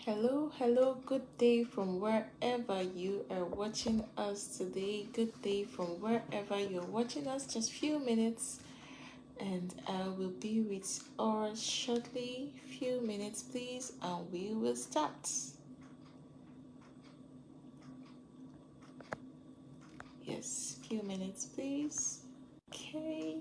Hello, good day from wherever you are watching us today. Good day from wherever you're watching us. Just few minutes and I will be with us shortly. Few minutes, please, and we will start. Yes, few minutes, please. Okay.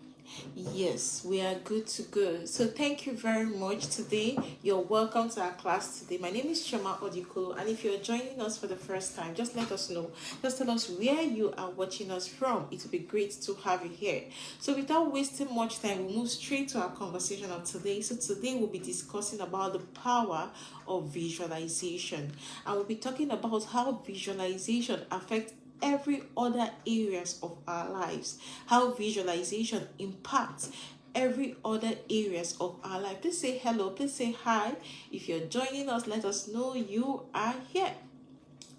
Yes, we are good to go. So thank you very much today. You're welcome to our class today. My name is Choma Odikolo, and if you're joining us for the first time, just let us know. Just tell us where you are watching us from. It will be great to have you here. So without wasting much time, we'll move straight to our conversation of today. So today we'll be discussing about the power of visualization, and we'll be talking about how visualization affects every other areas of our lives, how visualization impacts every other areas of our life. Please say hello, please say hi. If you're joining us, let us know you are here.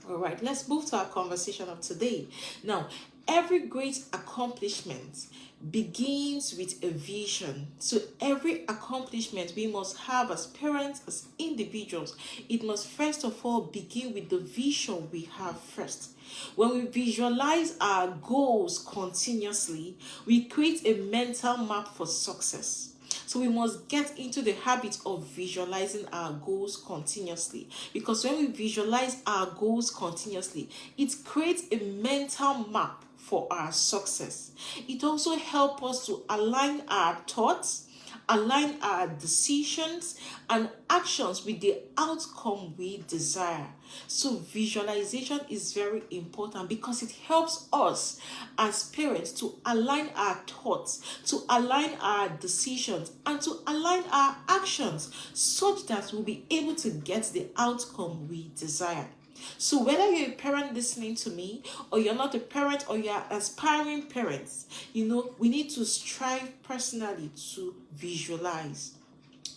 All right, let's move to our conversation of today. Now, every great accomplishment begins with a vision. So every accomplishment we must have as parents, as individuals, it must first of all begin with the vision we have first. When we visualize our goals continuously, we create a mental map for success. So we must get into the habit of visualizing our goals continuously, because when we visualize our goals continuously, it creates a mental map for our success. It also helps us to align our thoughts, align our decisions and actions with the outcome we desire. So visualization is very important because it helps us as parents to align our thoughts, to align our decisions, and to align our actions such that we'll be able to get the outcome we desire. So whether you're a parent listening to me, or you're not a parent, or you're aspiring parents, we need to strive personally to visualize,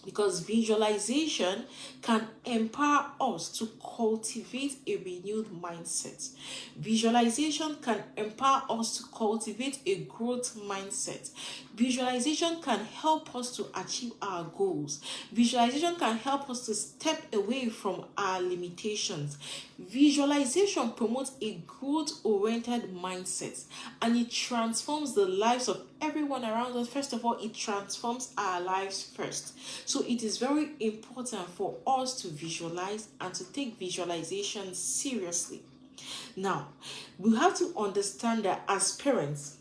because visualization can empower us to cultivate a renewed mindset. Visualization can empower us to cultivate a growth mindset. Visualization can help us to achieve our goals. Visualization can help us to step away from our limitations. Visualization promotes a growth-oriented mindset, and it transforms the lives of everyone around us. First of all, it transforms our lives first. So it is very important for us to visualize and to take visualization seriously. Now, we have to understand that as parents,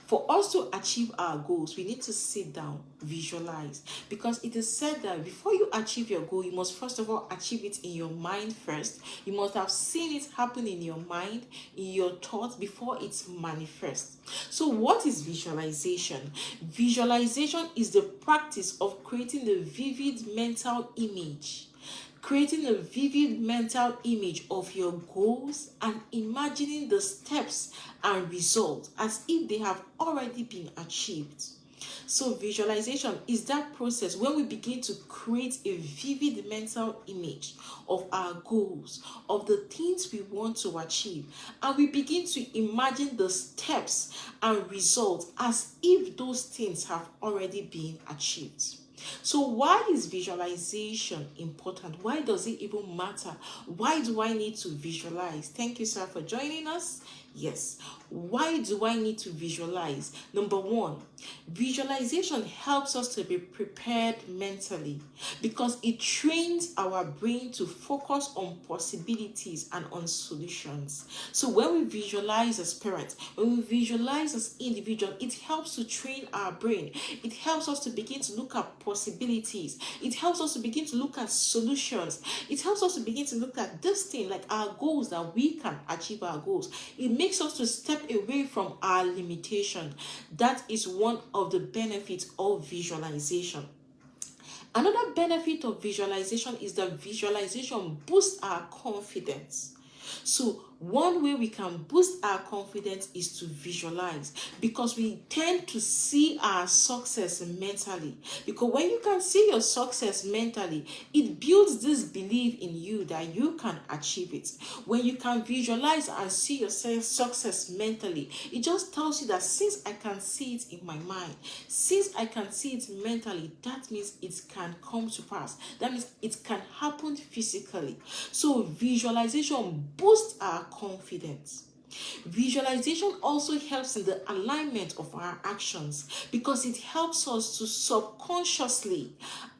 for us to achieve our goals, we need to sit down, visualize, because it is said that before you achieve your goal, you must first of all achieve it in your mind first. You must have seen it happen in your mind, in your thoughts, before it manifests. So what is visualization? Visualization is the practice of creating a vivid mental image of your goals and imagining the steps and results as if they have already been achieved. So visualization is that process when we begin to create a vivid mental image of our goals, of the things we want to achieve, and we begin to imagine the steps and results as if those things have already been achieved. So why is visualization important? Why does it even matter? Why do I need to visualize? Thank you, sir, for joining us. Yes. Why do I need to visualize? Number one, visualization helps us to be prepared mentally because it trains our brain to focus on possibilities and on solutions. So when we visualize as parents, when we visualize as individuals, it helps to train our brain. It helps us to begin to look at possibilities. It helps us to begin to look at solutions. It helps us to begin to look at this thing, like our goals, that we can achieve our goals. It makes us to step away from our limitation. That is one of the benefits of visualization. Another benefit of visualization is that visualization boosts our confidence. So One way we can boost our confidence is to visualize, because we tend to see our success mentally. Because when you can see your success mentally, it builds this belief in you that you can achieve it. When you can visualize and see your success mentally, it just tells you that since I can see it in my mind, since I can see it mentally, that means it can come to pass. That means it can happen physically. So visualization boosts our confidence. Visualization also helps in the alignment of our actions, because it helps us to subconsciously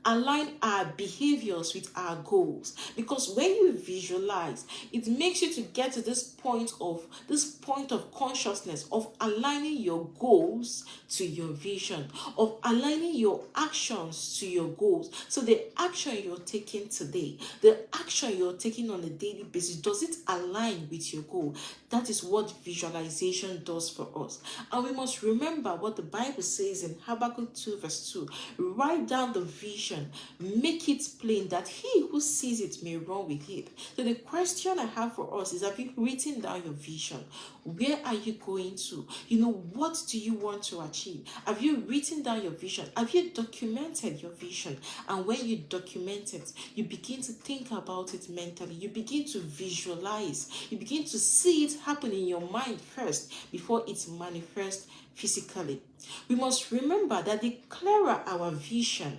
align our behaviors with our goals. Because when you visualize, it makes you to get to this point of consciousness of aligning your goals to your vision, of aligning your actions to your goals. So the action you're taking today, the action you're taking on a daily basis, does it align with your goal? That is what visualization does for us. And we must remember what the Bible says in Habakkuk 2 verse 2. Write down the vision, make it plain, that he who sees it may run with it. So the question I have for us is, have you written down your vision? Where are you going to? What do you want to achieve? Have you written down your vision? Have you documented your vision? And when you document it, you begin to think about it mentally. You begin to visualize. You begin to see it happen in your mind first before it manifests physically. We must remember that the clearer our vision,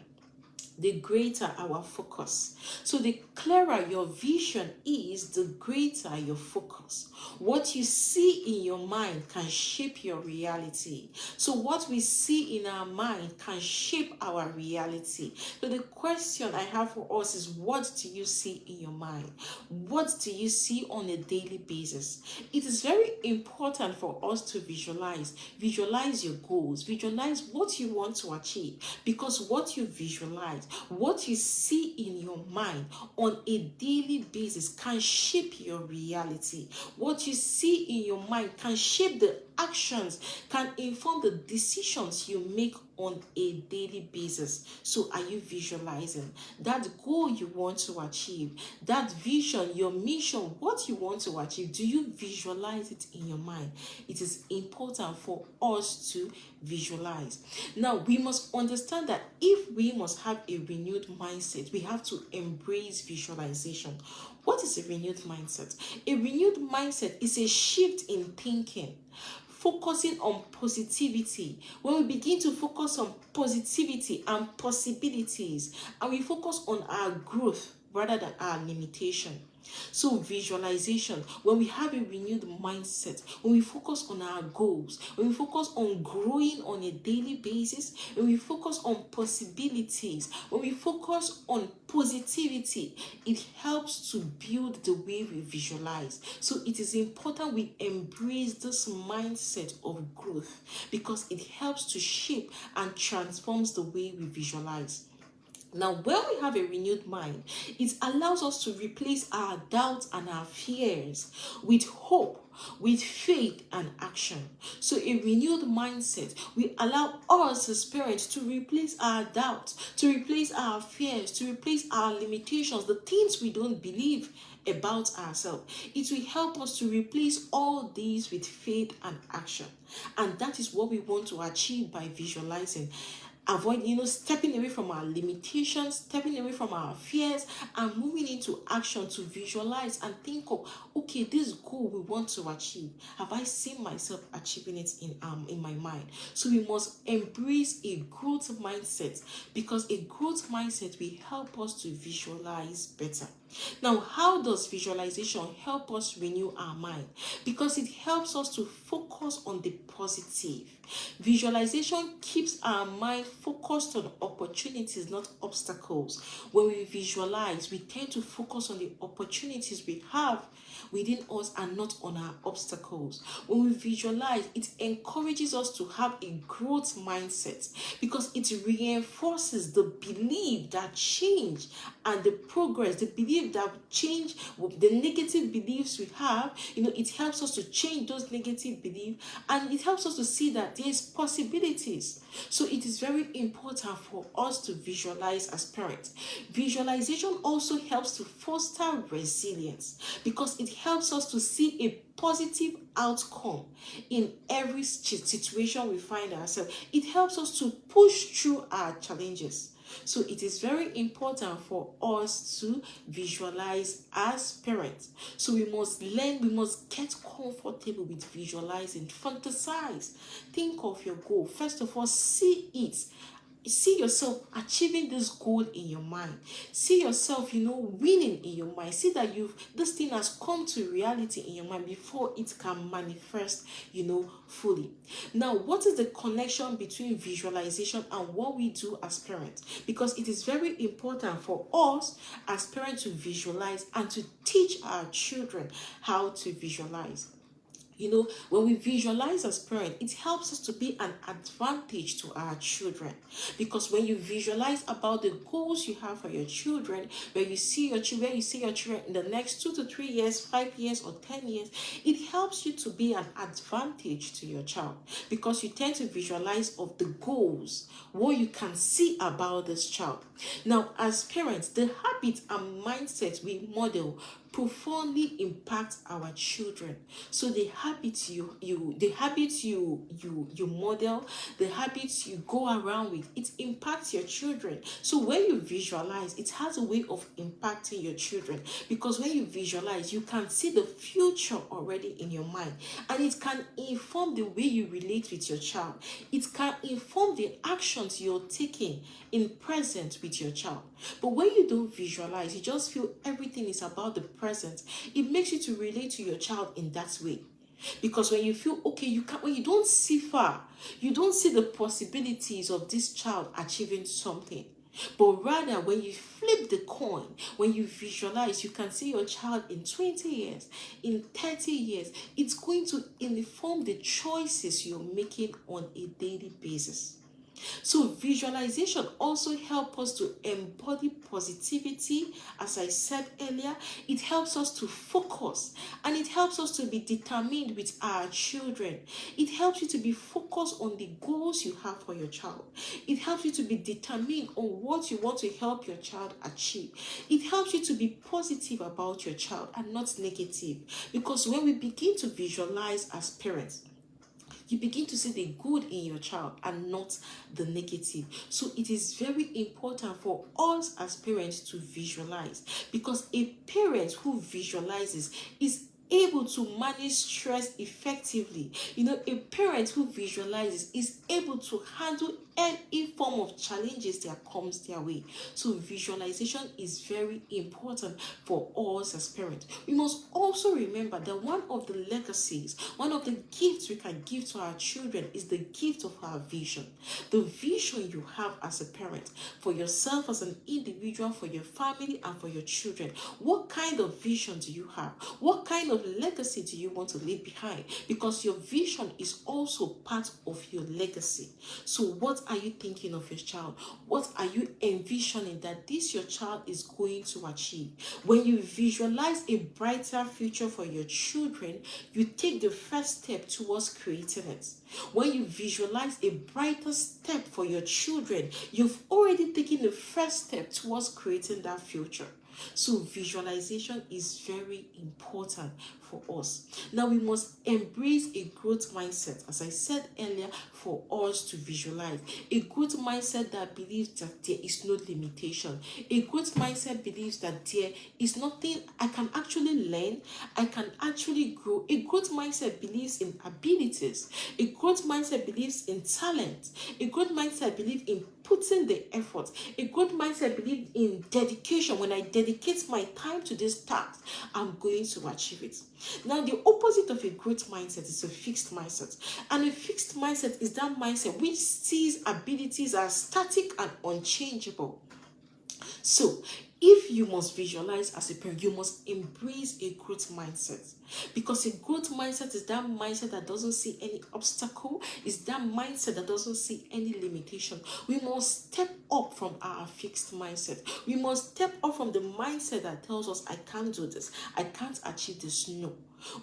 the greater our focus. So the clearer your vision is, the greater your focus. What you see in your mind can shape your reality. So what we see in our mind can shape our reality. So the question I have for us is, what do you see in your mind? What do you see on a daily basis? It is very important for us to visualize. Visualize your goals. Visualize what you want to achieve, because what you visualize, what you see in your mind on a daily basis can shape your reality. What you see in your mind can shape the actions, can inform the decisions you make on a daily basis. So are you visualizing that goal you want to achieve, that vision, your mission, what you want to achieve? Do you visualize it in your mind? It is important for us to visualize. Now we must understand that if we must have a renewed mindset, we have to embrace visualization. What is a renewed mindset? A renewed mindset is a shift in thinking, focusing on positivity. When we begin to focus on positivity and possibilities, and we focus on our growth rather than our limitation. So visualization, when we have a renewed mindset, when we focus on our goals, when we focus on growing on a daily basis, when we focus on possibilities, when we focus on positivity, it helps to build the way we visualize. So it is important we embrace this mindset of growth, because it helps to shape and transforms the way we visualize. Now, when we have a renewed mind, it allows us to replace our doubts and our fears with hope, with faith and action. So a renewed mindset will allow us as parents to replace our doubts, to replace our fears, to replace our limitations, the things we don't believe about ourselves. It will help us to replace all these with faith and action. And that is what we want to achieve by visualizing. Avoid, stepping away from our limitations, stepping away from our fears, and moving into action to visualize and think of, okay, this goal we want to achieve, have I seen myself achieving it in my mind? So we must embrace a growth mindset, because a growth mindset will help us to visualize better. Now, how does visualization help us renew our mind? Because it helps us to focus on the positive. Visualization keeps our mind focused on opportunities, not obstacles. When we visualize, we tend to focus on the opportunities we have within us and not on our obstacles. When we visualize, it encourages us to have a growth mindset, because it reinforces the belief that change and the progress, the belief that change, the negative beliefs we have, it helps us to change those negative beliefs, and it helps us to see that there's possibilities. So it is very very important for us to visualize as parents. Visualization also helps to foster resilience because it helps us to see a positive outcome in every situation we find ourselves. It helps us to push through our challenges. So it is very important for us to visualize as parents. So we must learn, we must get comfortable with visualizing, fantasize, think of your goal. First of all, see it. See yourself achieving this goal in your mind. See yourself, winning in your mind. See that this thing has come to reality in your mind before it can manifest, fully. Now, what is the connection between visualization and what we do as parents? Because it is very important for us as parents to visualize and to teach our children how to visualize. When we visualize as parents, it helps us to be an advantage to our children. Because when you visualize about the goals you have for your children, where you see your children in the next 2 to 3 years, 5 years, or 10 years, it helps you to be an advantage to your child. Because you tend to visualize of the goals, what you can see about this child. Now, as parents, the habits and mindsets we model profoundly impact our children. So the habits you model, the habits you go around with, it impacts your children. So when you visualize, it has a way of impacting your children, because when you visualize, you can see the future already in your mind, and it can inform the way you relate with your child. It can inform the actions you're taking in present with your child. But when you don't visualize, you just feel everything is about the present. It makes you to relate to your child in that way. Because when you feel okay, when you don't see far, you don't see the possibilities of this child achieving something. But rather, when you flip the coin, when you visualize, you can see your child in 20 years, in 30 years. It's going to inform the choices you're making on a daily basis. So visualization also helps us to embody positivity. As I said earlier, it helps us to focus, and it helps us to be determined with our children. It helps you to be focused on the goals you have for your child. It helps you to be determined on what you want to help your child achieve. It helps you to be positive about your child and not negative. Because when we begin to visualize as parents, you begin to see the good in your child and not the negative. So it is very important for us as parents to visualize, because a parent who visualizes is able to manage stress effectively. A parent who visualizes is able to handle any form of challenges that comes their way. So visualization is very important for us as parents. We must also remember that one of the legacies, one of the gifts we can give to our children is the gift of our vision. The vision you have as a parent, for yourself as an individual, for your family, and for your children. What kind of vision do you have? What kind of legacy do you want to leave behind? Because your vision is also part of your legacy. So what are you thinking of your child? What are you envisioning that this your child is going to achieve? When you visualize a brighter future for your children, you take the first step towards creating it. When you visualize a brighter step for your children, you've already taken the first step towards creating that future. So visualization is very important for us. Now we must embrace a growth mindset, as I said earlier, for us to visualize. A growth mindset that believes that there is no limitation. A growth mindset believes that there is nothing I can actually learn, I can actually grow. A growth mindset believes in abilities. A growth mindset believes in talent. A growth mindset believes in putting the effort. A growth mindset believes in dedication. When I dedicate my time to this task, I'm going to achieve it. Now, the opposite of a growth mindset is a fixed mindset. And a fixed mindset is that mindset which sees abilities as static and unchangeable. So, if you must visualize as a parent, you must embrace a growth mindset. Because a growth mindset is that mindset that doesn't see any obstacle, is that mindset that doesn't see any limitation. We must step up from our fixed mindset. We must step up from the mindset that tells us, I can't do this, I can't achieve this. No.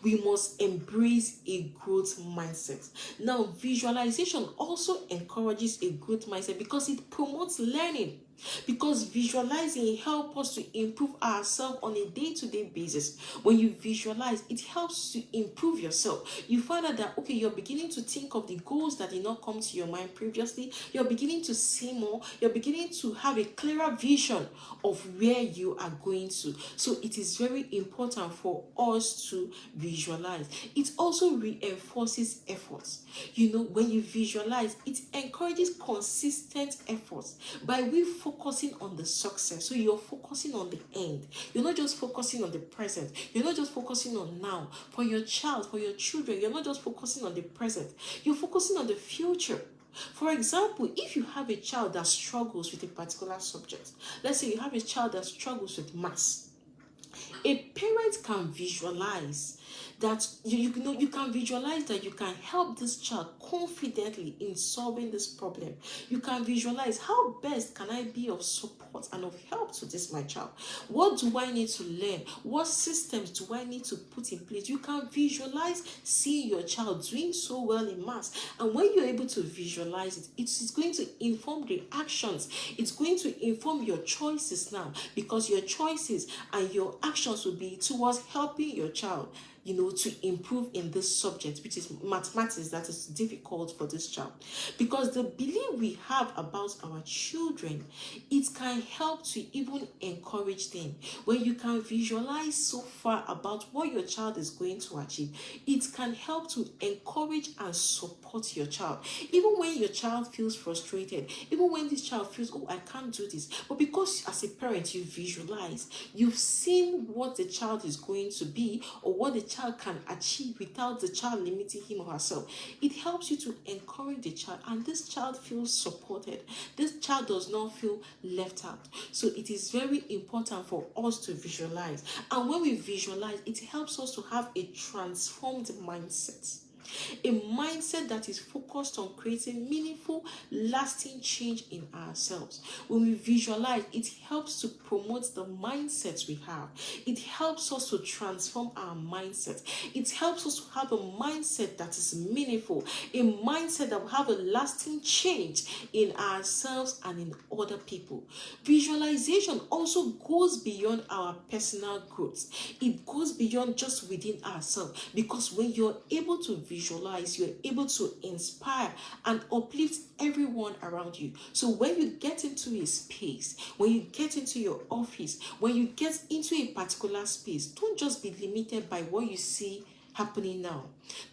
We must embrace a growth mindset. Now, visualization also encourages a growth mindset because it promotes learning. Because visualizing helps us to improve ourselves on a day-to-day basis. When you visualize, it helps to improve yourself. You find out that, okay, you're beginning to think of the goals that did not come to your mind previously. You're beginning to see more. You're beginning to have a clearer vision of where you are going to. So it is very important for us to visualize. It also reinforces efforts. When you visualize, it encourages consistent efforts by we focusing on the success. So you're focusing on the end. You're not just focusing on the present. You're not just focusing on now. For your child, for your children, you're not just focusing on the present. You're focusing on the future. For example, if you have a child that struggles with a particular subject, let's say you have a child that struggles with maths, a parent can visualize that you can visualize that you can help this child confidently in solving this problem. You can visualize, how best can I be of support and of help to this my child? What do I need to learn? What systems do I need to put in place? You can visualize seeing your child doing so well in maths, and when you're able to visualize it, it's going to inform the actions. It's going to inform your choices now, because your choices and your actions will be towards helping your child to improve in this subject, which is mathematics, that is difficult for this child. Because the belief we have about our children, it can help to even encourage them. When you can visualize so far about what your child is going to achieve, it can help to encourage and support your child. Even when your child feels frustrated, even when this child feels, oh, I can't do this, but because as a parent you visualize, you've seen what the child is going to be, or what the child can achieve without the child limiting him or herself, it helps you to encourage the child, and this child feels supported. This child does not feel left out. So it is very important for us to visualize, and when we visualize, it helps us to have a transformed mindset. A mindset that is focused on creating meaningful, lasting change in ourselves. When we visualize, it helps to promote the mindsets we have. It helps us to transform our mindset. It helps us to have a mindset that is meaningful, a mindset that will have a lasting change in ourselves and in other people. Visualization also goes beyond our personal growth. It goes beyond just within ourselves, because when you're able to visualize, you're able to inspire and uplift everyone around you. So when you get into a space, when you get into your office, when you get into a particular space, don't just be limited by what you see happening now.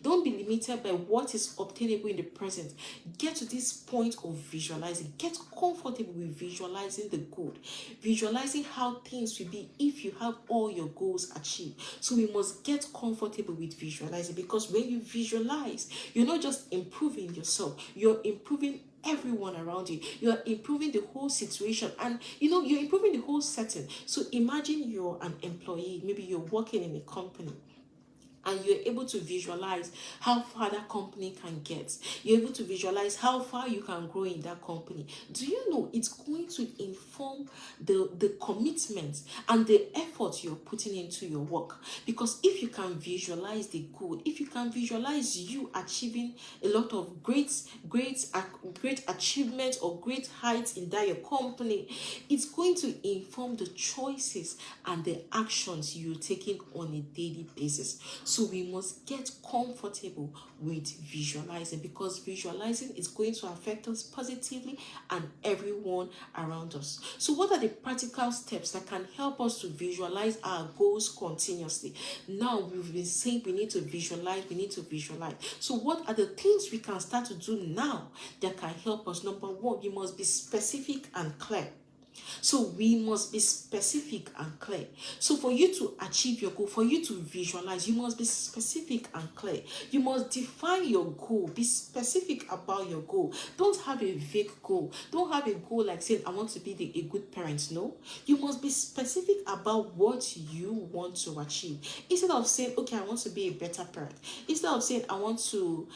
Don't be limited by what is obtainable in the present. Get to this point of visualizing. Get comfortable with visualizing the good. Visualizing how things will be if you have all your goals achieved. So we must get comfortable with visualizing, because when you visualize, you're not just improving yourself, you're improving everyone around you. You're improving the whole situation, and you're improving the whole setting. So imagine you're an employee, maybe you're working in a company, and you're able to visualize how far that company can get. You're able to visualize how far you can grow in that company. Do you know it's going to inform the commitment and the effort you're putting into your work? Because if you can visualize the good, if you can visualize you achieving a lot of great achievements or great heights in that your company, it's going to inform the choices and the actions you're taking on a daily basis. So we must get comfortable with visualizing, because visualizing is going to affect us positively and everyone around us. So what are the practical steps that can help us to visualize our goals continuously? Now we've been saying we need to visualize. So what are the things we can start to do now that can help us? Number one, you must be specific and clear. So we must be specific and clear. So for you to achieve your goal, for you to visualize, you must be specific and clear. You must define your goal. Be specific about your goal. Don't have a vague goal. Don't have a goal like saying, I want to be a good parent. No. You must be specific about what you want to achieve. Instead of saying, okay, I want to be a better parent. Instead of saying, I want to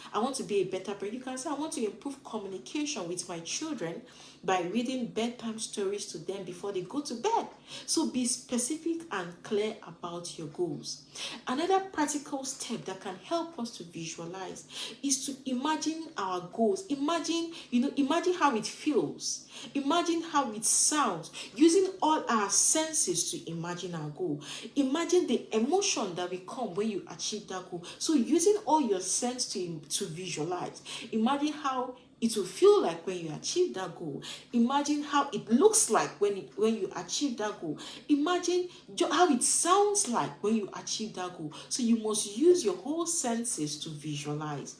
be a better parent, you can say, I want to improve communication with my children by reading bedtime stories to them before they go to bed. So be specific and clear about your goals. Another practical step that can help us to visualize is to imagine our goals. Imagine how it feels. Imagine how it sounds. Using all our senses to imagine our goal. Imagine the emotion that will come when you achieve that goal. So using all your sense to visualize. Imagine how it will feel like when you achieve that goal. Imagine how it looks like when you achieve that goal. Imagine how it sounds like when you achieve that goal. So you must use your whole senses to visualize.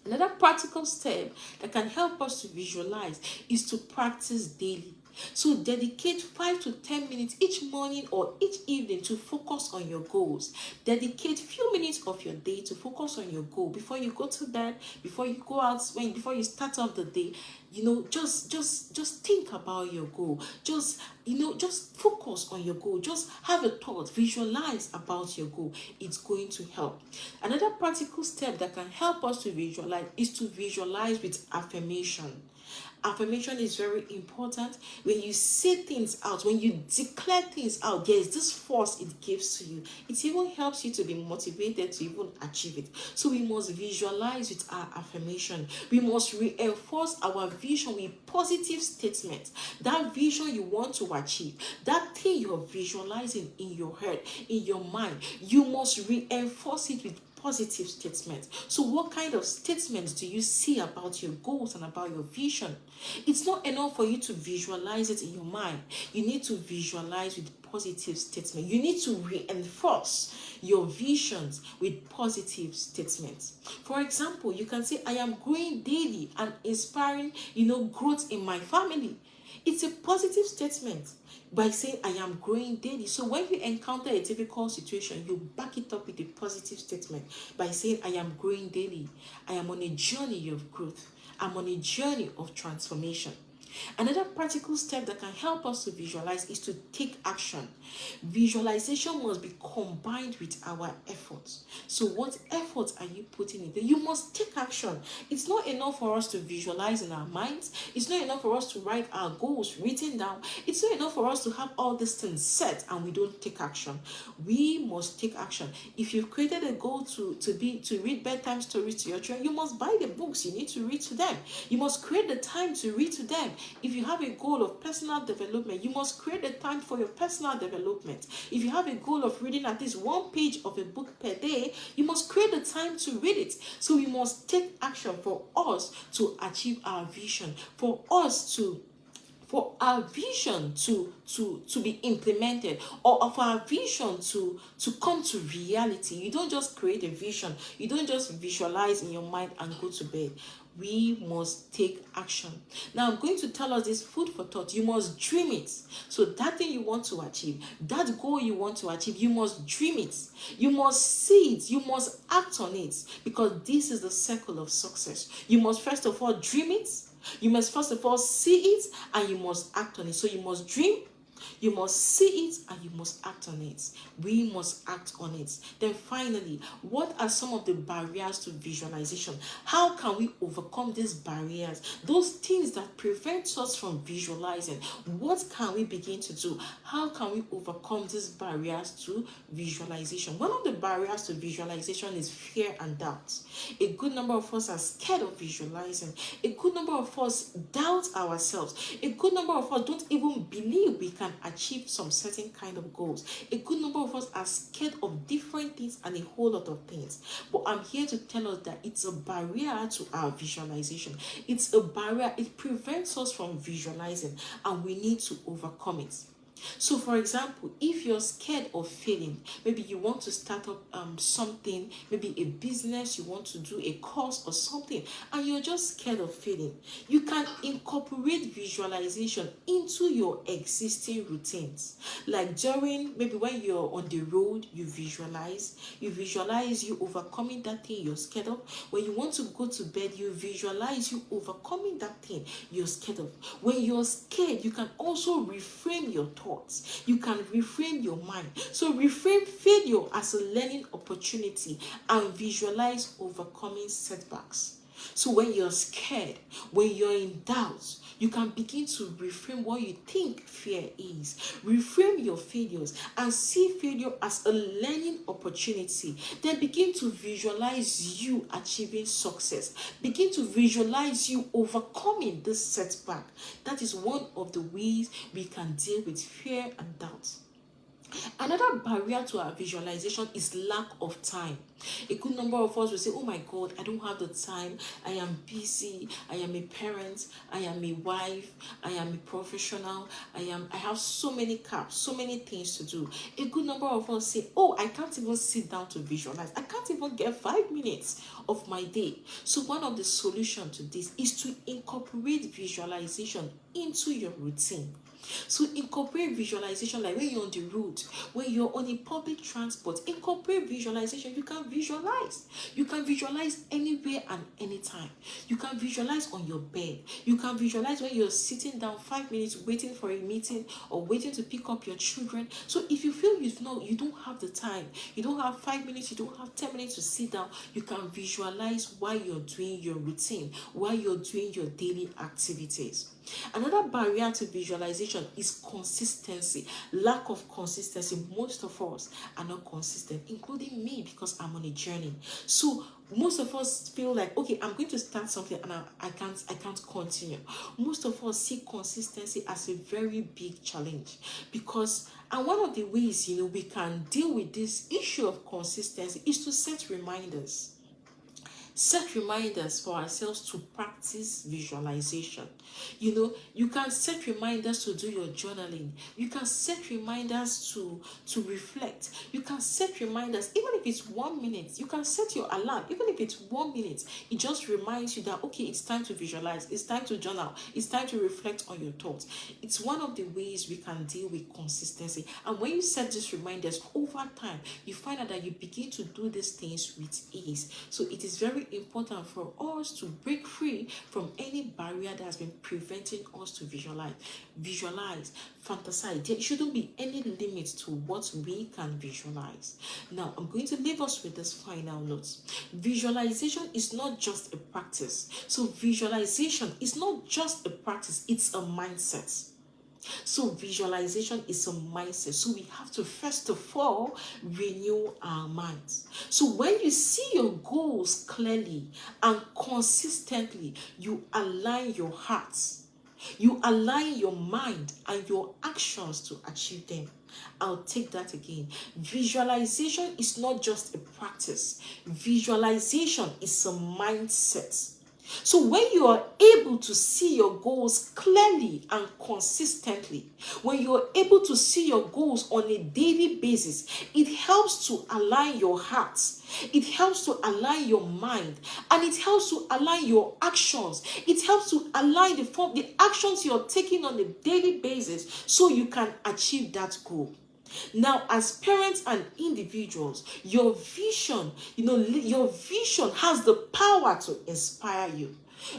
Another practical step that can help us to visualize is to practice daily. So dedicate 5 to 10 minutes each morning or each evening to focus on your goals. Dedicate few minutes of your day to focus on your goal before you go to bed, before you go out, before you start off the day. Just think about your goal. Just focus on your goal. Just have a thought, visualize about your goal. It's going to help. Another practical step that can help us to visualize is to visualize with affirmation. Affirmation is very important. When you say things out, when you declare things out, there is this force it gives to you. It even helps you to be motivated to even achieve it. So we must visualize with our affirmation. We must reinforce our vision with positive statements. That vision you want to achieve, that thing you're visualizing in your head, in your mind, you must reinforce it with positive statements. So what kind of statements do you see about your goals and about your vision? It's not enough for you to visualize it in your mind. You need to visualize with positive statements. You need to reinforce your visions with positive statements. For example, you can say, I am growing daily and inspiring, growth in my family. It's a positive statement by saying I am growing daily. So when you encounter a difficult situation, you back it up with a positive statement by saying I am growing daily. I am on a journey of growth. I'm on a journey of transformation. Another practical step that can help us to visualize is to take action. Visualization must be combined with our efforts. So what efforts are you putting in there? You must take action. It's not enough for us to visualize in our minds. It's not enough for us to write our goals written down. It's not enough for us to have all these things set and we don't take action. We must take action. If you've created a goal to read bedtime stories to your children, you must buy the books you need to read to them. You must create the time to read to them. If you have a goal of personal development, you must create a time for your personal development. If you have a goal of reading at least one page of a book per day, you must create the time to read it. So we must take action for us to achieve our vision, for our vision to be implemented, or for our vision to come to reality. You don't just create a vision. You don't just visualize in your mind and go to bed. We must take action. Now I'm going to tell us this food for thought. You must dream it. So that thing you want to achieve, that goal you want to achieve, you must dream it. You must see it. You must act on it, because this is the circle of success. You must first of all dream it. You must first of all see it, and you must act on it. So you must dream, you must see it, and you must act on it. We must act on it. Then finally, what are some of the barriers to visualization? How can we overcome these barriers? Those things that prevent us from visualizing. What can we begin to do? How can we overcome these barriers to visualization? One of the barriers to visualization is fear and doubt. A good number of us are scared of visualizing. A good number of us doubt ourselves. A good number of us don't even believe we can achieve some certain kind of goals. A good number of us are scared of different things and a whole lot of things. But I'm here to tell us that it's a barrier to our visualization. It's a barrier. It prevents us from visualizing, and we need to overcome it. So for example, if you're scared of failing, maybe you want to start up something, maybe a business, you want to do a course or something, and you're just scared of failing, you can incorporate visualization into your existing routines. Like maybe when you're on the road, you visualize you overcoming that thing you're scared of. When you want to go to bed, you visualize you overcoming that thing you're scared of. When you're scared, you can also reframe your thoughts. You can reframe your mind. So reframe failure as a learning opportunity and visualize overcoming setbacks. So when you're scared, when you're in doubt, you can begin to reframe what you think fear is. Reframe your failures and see failure as a learning opportunity. Then begin to visualize you achieving success. Begin to visualize you overcoming this setback. That is one of the ways we can deal with fear and doubt. Another barrier to our visualization is lack of time. A good number of us will say, oh my God, I don't have the time. I am busy. I am a parent. I am a wife. I am a professional. I have so many caps, so many things to do. A good number of us say, oh, I can't even sit down to visualize. I can't even get 5 minutes of my day. So one of the solutions to this is to incorporate visualization into your routine. So incorporate visualization, like when you're on the road, when you're on a public transport, incorporate visualization. You can visualize. You can visualize anywhere and anytime. You can visualize on your bed. You can visualize when you're sitting down 5 minutes waiting for a meeting or waiting to pick up your children. So if you feel you don't have the time, you don't have 5 minutes, you don't have 10 minutes to sit down, you can visualize while you're doing your routine, while you're doing your daily activities. Another barrier to visualization is consistency. Lack of consistency. Most of us are not consistent, including me, because I'm on a journey. So most of us feel like, okay, I'm going to start something and I can't continue. Most of us see consistency as a very big challenge, because and one of the ways we can deal with this issue of consistency is to set reminders. Set reminders for ourselves to practice visualization. You can set reminders to do your journaling. You can set reminders to reflect. You can set reminders, even if it's 1 minute. You can set your alarm, even if it's 1 minute. It just reminds you that, okay, it's time to visualize. It's time to journal. It's time to reflect on your thoughts. It's one of the ways we can deal with consistency. And when you set these reminders over time, you find out that you begin to do these things with ease. So it is very important for us to break free from any barrier that has been preventing us to visualize, fantasize. There shouldn't be any limit to what we can visualize. Now, I'm going to leave us with this final note. Visualization is not just a practice. So visualization is not just a practice, it's a mindset. So visualization is a mindset. So we have to first of all renew our minds. So when you see your goals clearly and consistently, you align your heart, you align your mind and your actions to achieve them. I'll take that again. Visualization is not just a practice. Visualization is a mindset. So when you are able to see your goals clearly and consistently, when you are able to see your goals on a daily basis, it helps to align your heart, it helps to align your mind, and it helps to align your actions. It helps to align the actions you're taking on a daily basis so you can achieve that goal. Now, as parents and individuals, your vision has the power to inspire you.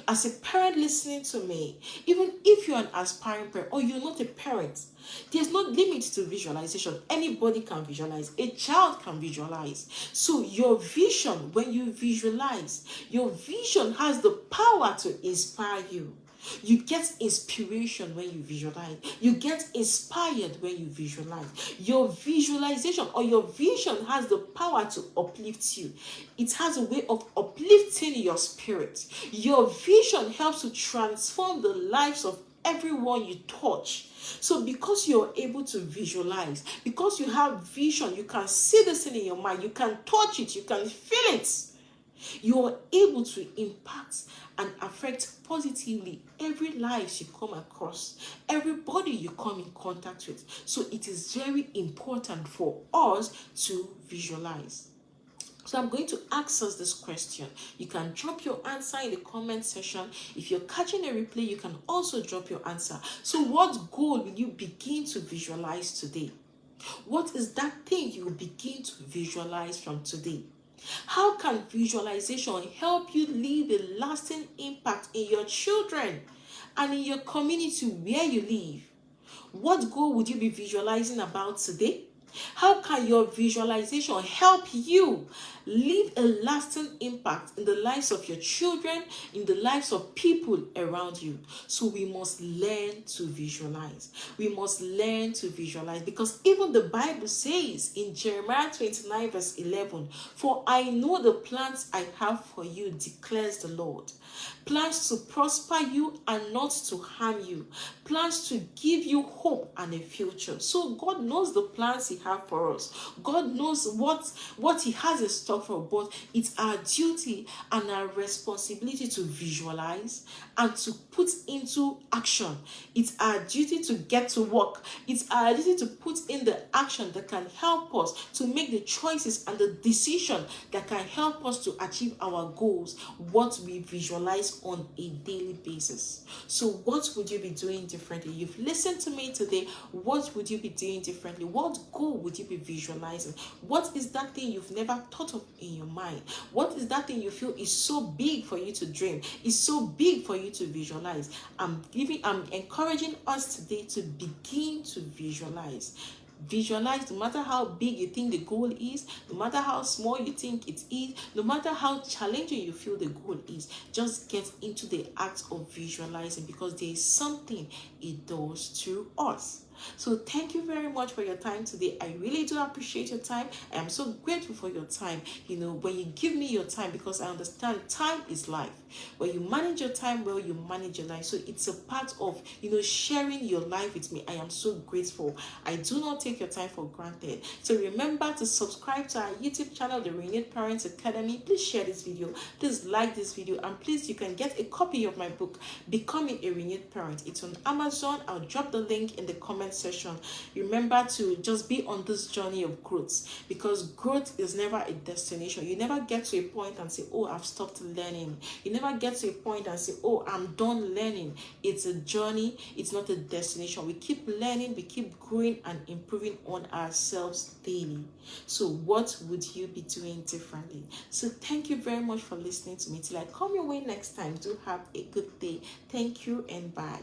As a parent listening to me, even if you're an aspiring parent or you're not a parent, there's no limit to visualization. Anybody can visualize. A child can visualize. So your vision, when you visualize, your vision has the power to inspire you. You get inspiration when you visualize. You get inspired when you visualize. Your visualization or your vision has the power to uplift you. It has a way of uplifting your spirit. Your vision helps to transform the lives of everyone you touch. So because you're able to visualize, because you have vision, you can see this thing in your mind, you can touch it, you can feel it. You are able to impact and affect positively every life you come across, everybody you come in contact with. So it is very important for us to visualize. So I'm going to ask us this question. You can drop your answer in the comment section. If you're catching a replay, you can also drop your answer. So what goal will you begin to visualize today? What is that thing you will begin to visualize from today? How can visualization help you leave a lasting impact in your children and in your community where you live? What goal would you be visualizing about today? How can your visualization help you leave a lasting impact in the lives of your children, in the lives of people around you? So we must learn to visualize. We must learn to visualize, because even the Bible says in Jeremiah 29 verse 11, "For I know the plans I have for you, declares the Lord. Plans to prosper you and not to harm you. Plans to give you hope and a future." So God knows the plans He has for us. God knows what He has in stock for us. But it's our duty and our responsibility to visualize and to put into action. It's our duty to get to work. It's our duty to put in the action that can help us to make the choices and the decision that can help us to achieve our goals, what we visualize on a daily basis. So what would you be doing differently? You've listened to me today. What would you be doing differently? What goal would you be visualizing? What is that thing you've never thought of in your mind? What is that thing you feel is so big for you to dream, is so big for you to visualize? I'm encouraging us today to begin to visualize. Visualize, no matter how big you think the goal is, no matter how small you think it is, no matter how challenging you feel the goal is, just get into the act of visualizing, because there is something it does to us. So thank you very much for your time today. I really do appreciate your time. I am so grateful for your time. When you give me your time, because I understand time is life. When you manage your time well, you manage your life. So it's a part of, sharing your life with me. I am so grateful. I do not take your time for granted. So remember to subscribe to our YouTube channel, The Renewed Parents Academy. Please share this video. Please like this video. And please, you can get a copy of my book, Becoming a Renewed Parent. It's on Amazon. I'll drop the link in the comment section. Remember to just be on this journey of growth, because growth is never a destination. You never get to a point and say, "Oh, I've stopped learning." You never get to a point and say, "Oh, I'm done learning." It's a journey. It's not a destination. We keep learning, we keep growing and improving on ourselves daily. So what would you be doing differently? So thank you very much for listening to me. Till I come your way next time, do have a good day. Thank you and bye.